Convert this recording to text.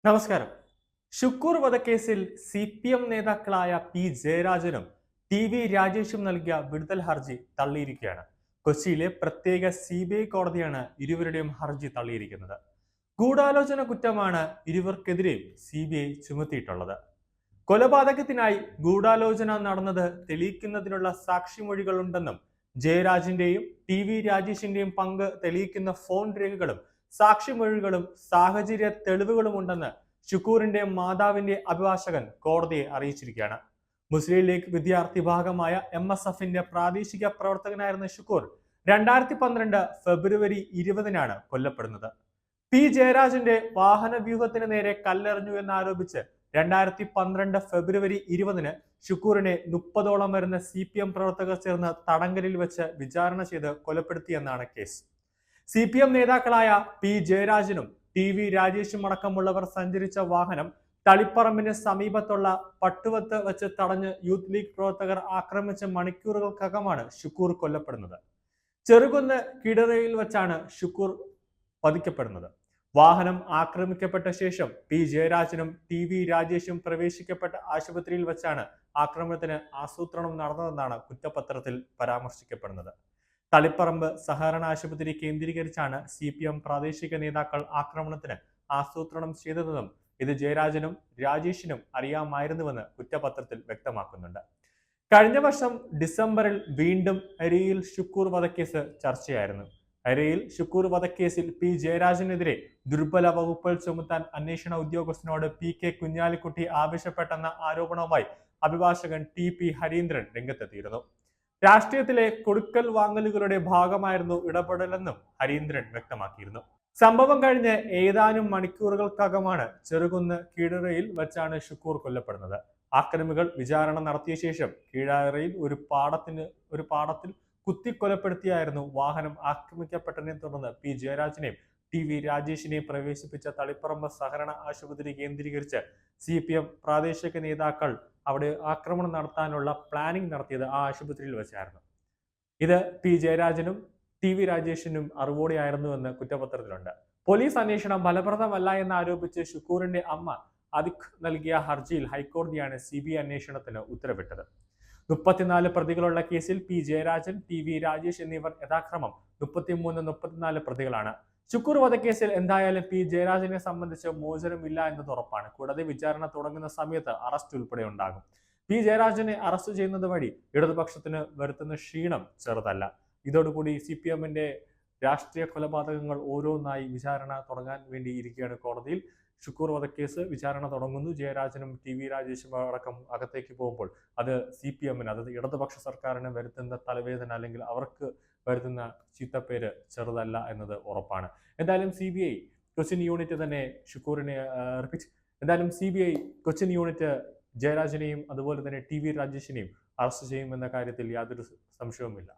നമസ്കാരം. ഷുക്കൂർ വധക്കേസിൽ CPM നേതാക്കളായ ജയരാജനും രാജേഷും നൽകിയ വിടുതൽ ഹർജി തള്ളിയിരിക്കുകയാണ്. കൊച്ചിയിലെ പ്രത്യേക CBI കോടതിയാണ് ഇരുവരുടെയും ഹർജി തള്ളിയിരിക്കുന്നത്. ഗൂഢാലോചന കുറ്റമാണ് ഇരുവർക്കെതിരെയും CBI ചുമത്തിയിട്ടുള്ളത്. കൊലപാതകത്തിനായി ഗൂഢാലോചന നടന്നത് തെളിയിക്കുന്നതിനുള്ള സാക്ഷിമൊഴികളുണ്ടെന്നും ജയരാജിന്റെയും രാജേഷിന്റെയും പങ്ക് തെളിയിക്കുന്ന ഫോൺ രേഖകളും സാക്ഷിമൊഴികളും സാഹചര്യ തെളിവുകളുമുണ്ടെന്ന് ഷുക്കൂറിന്റെ മാതാവിന്റെ അഭിഭാഷകൻ കോടതിയെ അറിയിച്ചിരിക്കുകയാണ്. മുസ്ലിം ലീഗ് വിദ്യാർത്ഥി ഭാഗമായ MSFന്റെ പ്രാദേശിക പ്രവർത്തകനായിരുന്ന ഷുക്കൂർ 2012 ഫെബ്രുവരി 20-നാണ് കൊല്ലപ്പെടുന്നത്. ജയരാജന്റെ വാഹന വ്യൂഹത്തിന് നേരെ കല്ലെറിഞ്ഞു എന്നാരോപിച്ച് 2012 ഫെബ്രുവരി 20-ന് ഷുക്കൂറിനെ 30ഓളം വരുന്ന CPM പ്രവർത്തകർ ചേർന്ന് തടങ്കലിൽ വെച്ച് വിചാരണ ചെയ്ത് കൊലപ്പെടുത്തിയെന്നാണ് കേസ്. CPM നേതാക്കളായ ജയരാജനും രാജേഷും അടക്കമുള്ളവർ സഞ്ചരിച്ച വാഹനം തളിപ്പറമ്പിന് സമീപത്തുള്ള പട്ടുവത്ത് വെച്ച് തടഞ്ഞ് യൂത്ത് ലീഗ് പ്രവർത്തകർ ആക്രമിച്ച മണിക്കൂറുകൾക്കകമാണ് ഷുക്കൂർ കൊല്ലപ്പെടുന്നത്. ചെറുകുന്ന് കിടറയിൽ വെച്ചാണ് ഷുക്കൂർ വധിക്കപ്പെടുന്നത്. വാഹനം ആക്രമിക്കപ്പെട്ട ശേഷം ജയരാജനും രാജേഷും പ്രവേശിക്കപ്പെട്ട ആശുപത്രിയിൽ വെച്ചാണ് ആക്രമണത്തിന് ആസൂത്രണം നടന്നതെന്നാണ് കുറ്റപത്രത്തിൽ പരാമർശിക്കപ്പെടുന്നത്. തളിപ്പറമ്പ് സഹകരണ ആശുപത്രി കേന്ദ്രീകരിച്ചാണ് CPM പ്രാദേശിക നേതാക്കൾ ആക്രമണത്തിന് ആസൂത്രണം ചെയ്തതെന്നും ഇത് ജയരാജനും രാജേഷിനും അറിയാമായിരുന്നുവെന്ന് കുറ്റപത്രത്തിൽ വ്യക്തമാക്കുന്നുണ്ട്. കഴിഞ്ഞ വർഷം ഡിസംബറിൽ വീണ്ടും അരയിൽ ഷുക്കൂർ വധക്കേസ് ചർച്ചയായിരുന്നു. അരയിൽ ഷുക്കൂർ വധക്കേസിൽ ജയരാജനെതിരെ ദുർബല വകുപ്പുകൾ ചുമത്താൻ അന്വേഷണ ഉദ്യോഗസ്ഥനോട് PK കുഞ്ഞാലിക്കുട്ടി ആവശ്യപ്പെട്ടെന്ന ആരോപണവുമായി അഭിഭാഷകൻ TP ഹരീന്ദ്രൻ രംഗത്തെത്തിയിരുന്നു. രാഷ്ട്രീയത്തിലെ കൊടുക്കൽ വാങ്ങലുകളുടെ ഭാഗമായിരുന്നു ഇടപെടലെന്നും ഹരീന്ദ്രൻ വ്യക്തമാക്കിയിരുന്നു. സംഭവം കഴിഞ്ഞ് ഏതാനും മണിക്കൂറുകൾക്കകമാണ് ചെറുകുന്ന് കീഴറയിൽ വെച്ചാണ് ഷുക്കൂർ കൊല്ലപ്പെടുന്നത്. ആക്രമികൾ വിചാരണ നടത്തിയ ശേഷം കീഴറയിൽ ഒരു പാടത്തിൽ കുത്തിക്കൊലപ്പെടുത്തിയായിരുന്നു വാഹനം ആക്രമിക്കപ്പെട്ടതിനെ തുടർന്ന് ജയരാജനെയും രാജേഷിനെയും പ്രവേശിപ്പിച്ച തളിപ്പറമ്പ് സഹകരണ ആശുപത്രി കേന്ദ്രീകരിച്ച് CPM പ്രാദേശിക നേതാക്കൾ അവിടെ ആക്രമണം നടത്താനുള്ള പ്ലാനിംഗ് നടത്തിയത് ആ ആശുപത്രിയിൽ വെച്ചായിരുന്നു. ഇത് ജയരാജനും രാജേഷിനും അറിവോടെയായിരുന്നുവെന്ന് കുറ്റപത്രത്തിലുണ്ട്. പോലീസ് അന്വേഷണം ഫലപ്രദമല്ല എന്ന് ആരോപിച്ച് ഷുക്കൂറിന്റെ അമ്മ അതിഖ് നൽകിയ ഹർജിയിൽ ഹൈക്കോടതിയാണ് CBI അന്വേഷണത്തിന് ഉത്തരവിട്ടത്. 34 പ്രതികളുള്ള കേസിൽ ജയരാജൻ രാജേഷ് എന്നിവർ യഥാക്രമം 33, 34 പ്രതികളാണ്. ഷുക്കൂർ വധക്കേസിൽ എന്തായാലും ജയരാജനെ സംബന്ധിച്ച് മോചനമില്ല എന്നത് ഉറപ്പാണ്. കൂടാതെ വിചാരണ തുടങ്ങുന്ന സമയത്ത് അറസ്റ്റ് ഉൾപ്പെടെ ഉണ്ടാകും. ജയരാജനെ അറസ്റ്റ് ചെയ്യുന്നത് വഴി ഇടതുപക്ഷത്തിന് വരുത്തുന്ന ക്ഷീണം ചെറുതല്ല. ഇതോടുകൂടി CPMന്റെ രാഷ്ട്രീയ കൊലപാതകങ്ങൾ ഓരോന്നായി വിചാരണ തുടങ്ങാൻ വേണ്ടി ഇരിക്കുകയാണ് കോടതിയിൽ. ഷുക്കൂർ വധക്കേസ് വിചാരണ തുടങ്ങുന്നു. ജയരാജനും രാജേഷും അടക്കം അകത്തേക്ക് പോകുമ്പോൾ അത് CPMന്, അതായത് ഇടതുപക്ഷ സർക്കാരിന് വരുത്തുന്ന തലവേദന അല്ലെങ്കിൽ അവർക്ക് വരുത്തുന്ന ചീത്തപ്പേര് ചെറുതല്ല എന്നത് ഉറപ്പാണ്. എന്തായാലും CBI കൊച്ചിൻ യൂണിറ്റ് തന്നെ ഷുക്കൂറിനെ എന്തായാലും CBI കൊച്ചിൻ യൂണിറ്റ് ജയരാജനെയും അതുപോലെ തന്നെ രാജേഷിനെയും അറസ്റ്റ് ചെയ്യുമെന്ന കാര്യത്തിൽ യാതൊരു സംശയവുമില്ല.